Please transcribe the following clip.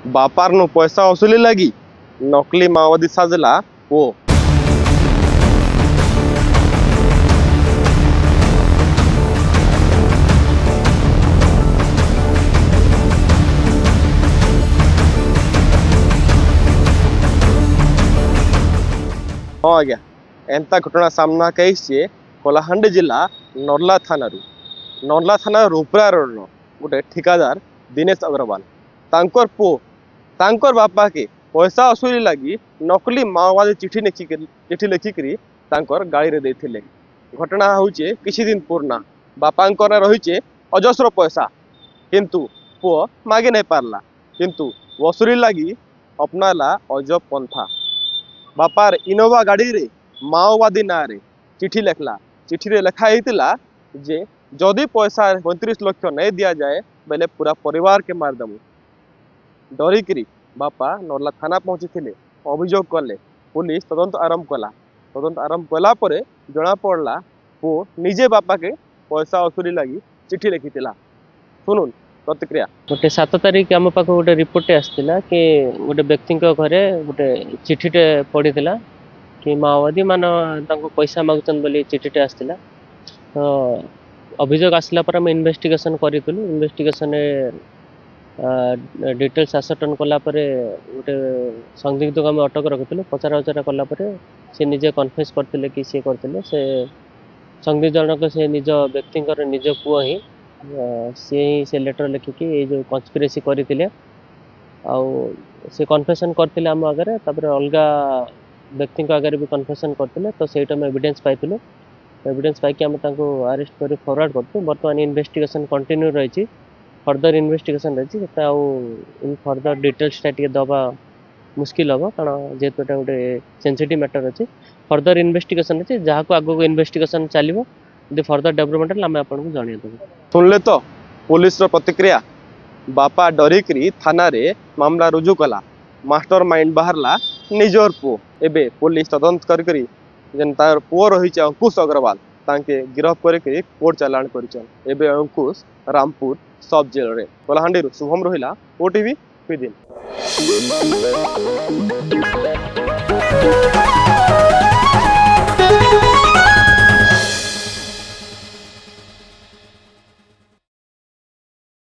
बापार नु पैसा वसूली लगी नकली माओवादी साजला वो। हाँ आज्ञा एंता घटना सामना कही कलाहांडी जिला नर्ला थाना रूपरा रोड गोटे ठिकादार दिनेश अग्रवाल तांकर पो तांकर बापा के पैसा वसूली लगी नकली माओवादी चिठी लिखिकी तांकर गाड़ी रे देथिले। घटना होचे किछि दिन पुरना बापांकर रहिचे अजस्र पैसा किंतु पुओ मागे नहीं पारला किंतु वसूली लगी अपनाला अजब पंथा। बापार इनोवा गाड़ी रे माओवादी ना रे चिठी लिखला चिठी रे लिखा होता जे जदि पैसा 35 लाख नहीं दिया जाए बेले पूरा परिवार के मारदेमु। डरिकी बापा नर्ला थाना पहुँची थे अभियोग कले पुलिस तदंत आरंभ कला जना पड़ा वो निजे बापा के पैसा वसूली लगी चिठी लिखी सुनुन प्रतिक्रिया। गोटे 7 तारिख आम पाख गोटे रिपोर्ट आसला कि गोटे व्यक्ति घरे गोटे चिठीटे पड़ा कि माओवादी मान पैसा मागुन बोली चिठीटे आसला। तो अभियोग आसला पर आम इन्वेस्टिगेशन करूँ इन्वेस्टिगेशन डिटेल्स आसटन कलापर गोटे संदिग्ध को आम अटक रखी पचरा उचरा कलापर सी निजे कन्फेस करते कि सी करते से संदिग्ध जनक से निज व्यक्ति निज पुओ ही से लेटर लिखिकी ये जो कन्स्पिरेसी करते से कन्फेसन करते आम आगे अलग व्यक्ति आगे भी कन्फेसन करते तो से एविडेंस पाइलु एविडेंस पाई आम अरेस्ट कर फरवर्ड करते। बर्तमान इन्वेस्टिगेशन कंटिन्यू रही फर्दर इन्वेस्टिगेशन रही इन फर्दर डिटेल्स दबा मुस्किल हम कारण जेहेतु गोटे सेंसिटिव मैटर अच्छी फर्दर इन्वेस्टिगेशन अच्छी जहाँ को आगो इन्वेस्टिगेशन चलो यदि फर्दर डेवलपमेंट आम आपको जनईदेव। सुनले तो पुलिस प्रतिक्रिया बापा डरिकी थाना रे मामला रुजु कला मास्टर माइंड बाहरला निजर पुओ एबे पुलिस तदंत करी जेन तार पुओ रही अंकुश अग्रवाल तांके गिरफ करके कोर्ट चालान कर एबे अंकुश रामपुर सब जेल रे। कलाहांडी शुभम रहिला ओटीवी।